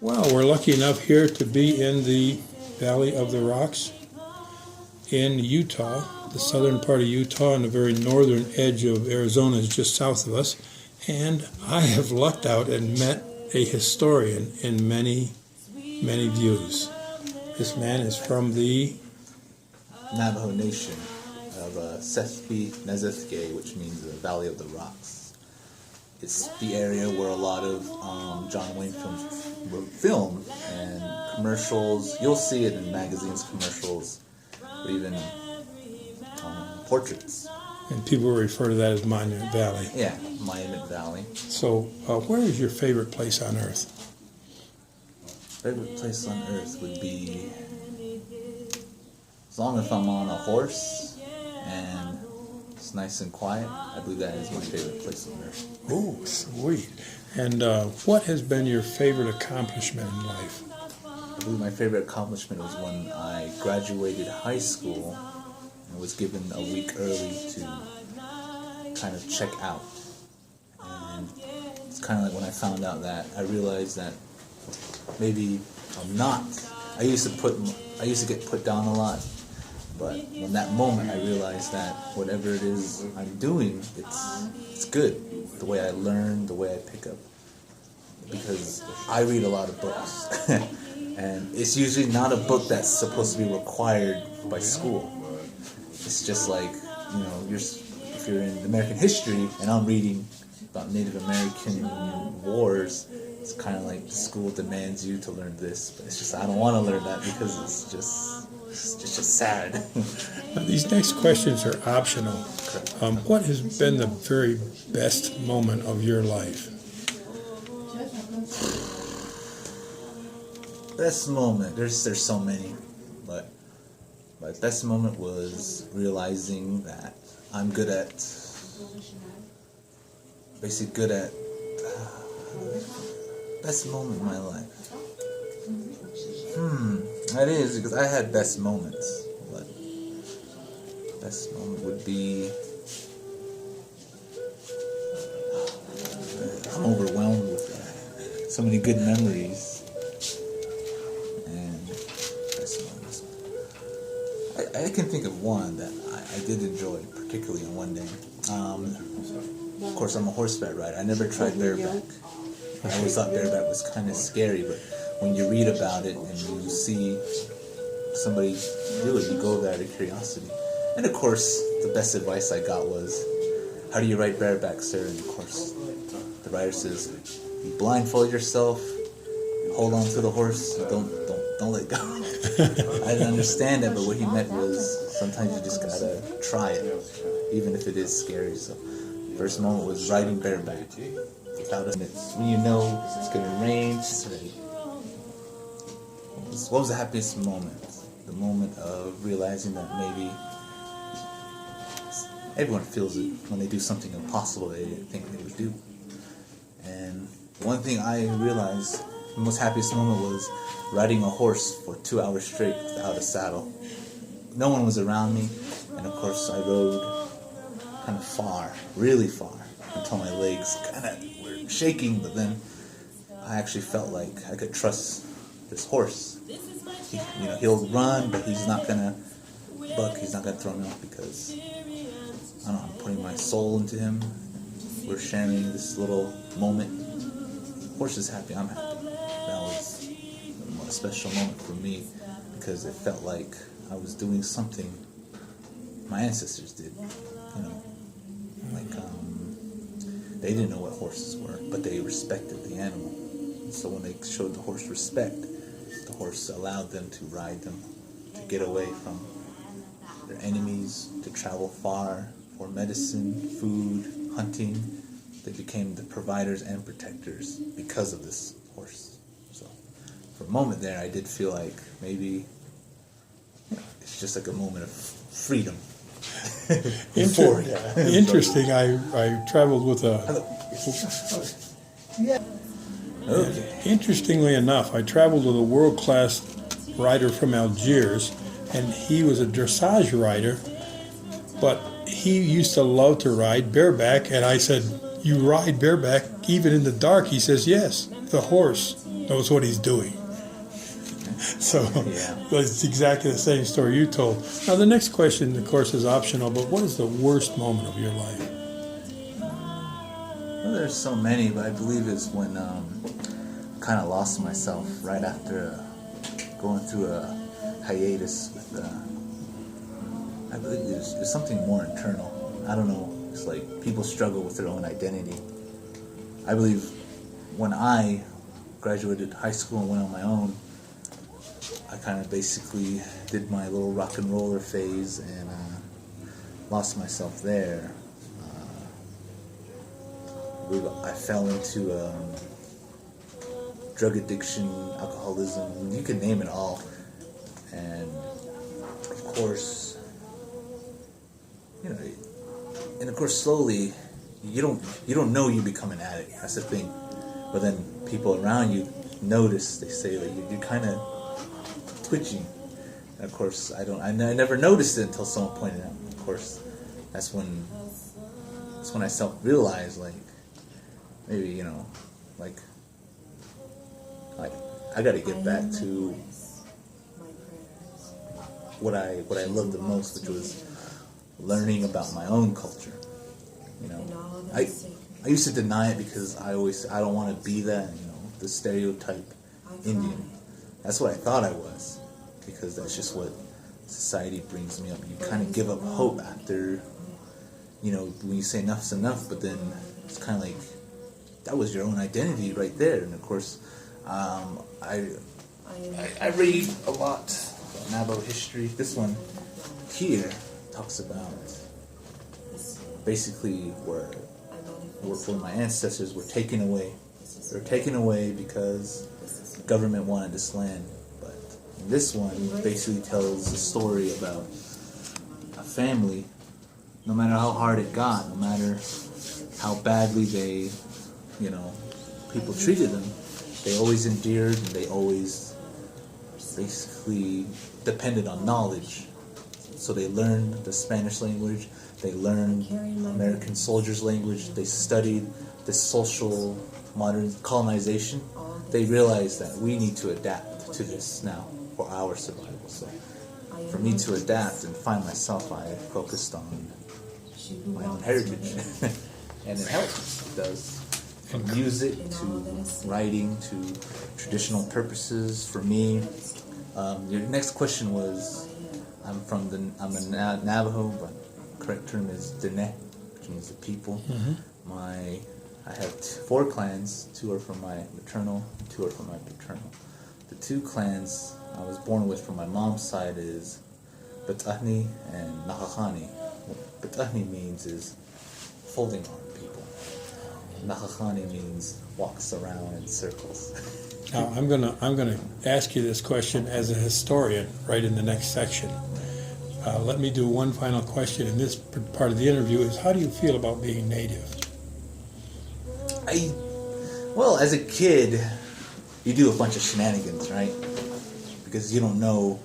Well, we're lucky enough here to be in the Valley of the Rocks in Utah. The southern part of Utah and the very northern edge of Arizona is just south of us. And I have lucked out and met a historian in many, many views. This man is from the Navajo Nation of Sethpe Nezethke, which means the Valley of the Rocks. It's the area where a lot of John Wayne films were filmed, and commercials. You'll see it in magazines, commercials, or even portraits. And people refer to that as Monument Valley. Yeah, Monument Valley. So, where is your favorite place on earth? Favorite place on earth would be, as long as I'm on a horse and it's nice and quiet, I believe that is my favorite place on earth. Oh, sweet. And what has been your favorite accomplishment in life? I believe my favorite accomplishment was when I graduated high school and was given a week early to kind of check out. And it's kind of like when I found out that, I realized that maybe I'm not. I used to get put down a lot, but in that moment I realized that whatever it is I'm doing, it's good. The way I learn, the way I pick up, because I read a lot of books, and it's usually not a book that's supposed to be required by school. It's just like, if you're in American history and I'm reading about Native American wars, it's kind of like the school demands you to learn this, but it's just I don't want to learn that because it's just sad. Now, these next questions are optional. What has been the very best moment of your life? Best moment. There's so many, but my best moment was realizing that I'm basically good at. Best moment in my life. That is because I had best moments, but best moment would be. I'm overwhelmed with so many good memories and best moments. I can think of one that I did enjoy particularly on one day. Of course, I'm a horseback rider. I never tried bareback. I always thought bareback was kind of scary, but when you read about it and you see somebody do it, you go there out of curiosity. And of course, the best advice I got was, "How do you ride bareback, sir?" And of course, the rider says, "You blindfold yourself, hold on to the horse, don't let go." I didn't understand that, but what he meant was sometimes you just gotta try it, even if it is scary. So, first moment was riding bareback. When you know it's going to rain, it's ready. What was the happiest moment? The moment of realizing that maybe everyone feels it when they do something impossible they didn't think they would do. And one thing I realized, the most happiest moment was riding a horse for 2 hours straight without a saddle. No one was around me, and of course I rode kind of far, really far, until my legs kind of were shaking, but then I actually felt like I could trust this horse. He'll run, but he's not gonna buck, he's not gonna throw me off because, I don't know, I'm putting my soul into him. We're sharing this little moment. Horse is happy, I'm happy. That was a special moment for me because it felt like I was doing something my ancestors did, they didn't know what horses were, but they respected the animal. So when they showed the horse respect, the horse allowed them to ride them, to get away from their enemies, to travel far for medicine, food, hunting. They became the providers and protectors because of this horse. So for a moment there, I did feel like maybe it's just like a moment of freedom. Interesting. I traveled with a. Okay. Interestingly enough, I traveled with a world-class rider from Algiers, and he was a dressage rider, but he used to love to ride bareback, and I said, "You ride bareback even in the dark?" He says, "Yes, the horse knows what he's doing. So it's exactly the same story you told. Now the next question, of course, is optional, but what is the worst moment of your life? Well, there's so many, but I believe it's when I kind of lost myself right after going through a hiatus with, I believe there's something more internal. I don't know, it's like people struggle with their own identity. I believe when I graduated high school and went on my own, I kind of basically did my little rock and roller phase and lost myself there. I fell into drug addiction, alcoholism, you can name it all. And of course, slowly, you don't know you become an addict. That's the thing. But then people around you notice. They say that you're kind of twitching. And of course, I never noticed it until someone pointed out. Of course, that's when I self-realized, like, maybe, like I got to get back to what I loved the most, which was learning about my own culture. I used to deny it because I don't want to be that, the stereotype Indian. That's what I thought I was, because that's just what society brings me up. You kind of give up hope after, when you say enough's enough, but then it's kind of like, that was your own identity right there. And of course, I read a lot about Navajo history. This one here talks about basically where my ancestors were taken away. They were taken away because the government wanted this land. But this one basically tells a story about a family. No matter how hard it got, no matter how badly people treated them, they always endured, and they always basically depended on knowledge. So they learned the Spanish language, they learned American soldiers' language, they studied the social modern colonization. They realized that we need to adapt to this now for our survival. So for me to adapt and find myself, I focused on my own heritage. And it helps. It does. From music to writing to traditional purposes. For me, your next question was, I'm a Navajo, but the correct term is Dene, which means the people. Mm-hmm. I have 4 clans. 2 are from my maternal, 2 are from my paternal. The 2 clans I was born with from my mom's side is Betahni and Nahahani. What Betahni means is folding arm people. Nahahani means walks around in circles. Now I'm gonna ask you this question as a historian right in the next section. Let me do one final question in this part of the interview is, how do you feel about being Native? Well, as a kid, you do a bunch of shenanigans, right? Because you don't know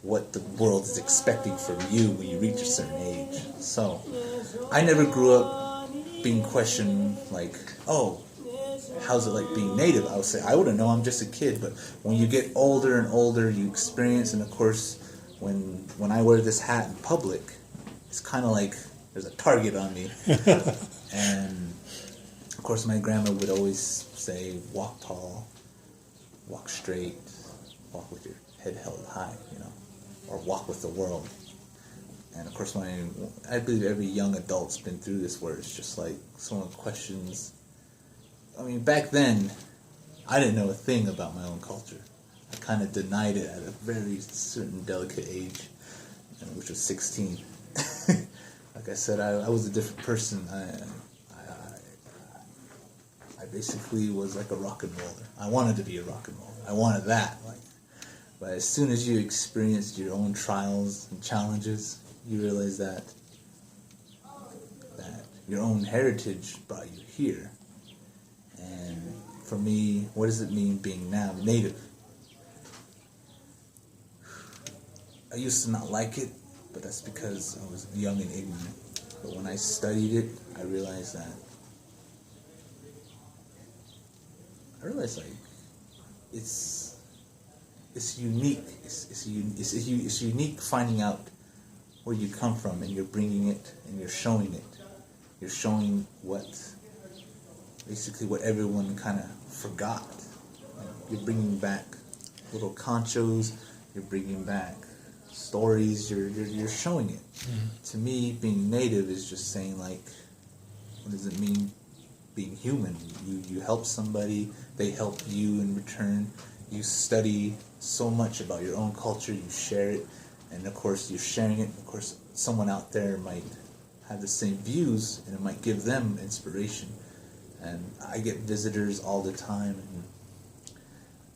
what the world is expecting from you when you reach a certain age. So, I never grew up being questioned like, oh, how's it like being Native? I would say, I wouldn't know, I'm just a kid. But when you get older and older, you experience, and of course, when I wear this hat in public, it's kind of like there's a target on me. And of course, my grandma would always say, walk tall, walk straight, walk with your head held high, or walk with the world. And of course, I believe every young adult's been through this, where it's just like someone questions. I mean, back then, I didn't know a thing about my own culture. I kind of denied it at a very certain delicate age, which was 16. Like I said, I was a different person. I basically was like a rock and roller. I wanted to be a rock and roller. I wanted that. But as soon as you experienced your own trials and challenges, you realize that your own heritage brought you here. And for me, what does it mean being now Native? I used to not like it, but that's because I was young and ignorant. But when I studied it, I realized it's unique. It's unique finding out where you come from, and you're bringing it and you're showing it. You're showing basically what everyone kind of forgot. Like, you're bringing back little conchos. You're bringing back stories. You're showing it. Mm-hmm. To me, being native is just saying, like, what does it mean being human? You help somebody, they help you in return. You study so much about your own culture, you share it, and of course you're sharing it. Of course, someone out there might have the same views, and it might give them inspiration. And I get visitors all the time, and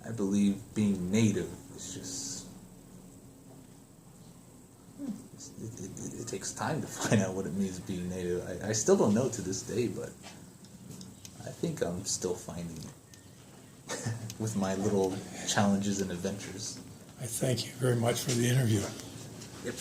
I believe being native is just... It takes time to find out what it means being native. I still don't know to this day, but I think I'm still finding it with my little challenges and adventures. I thank you very much for the interview. Yep.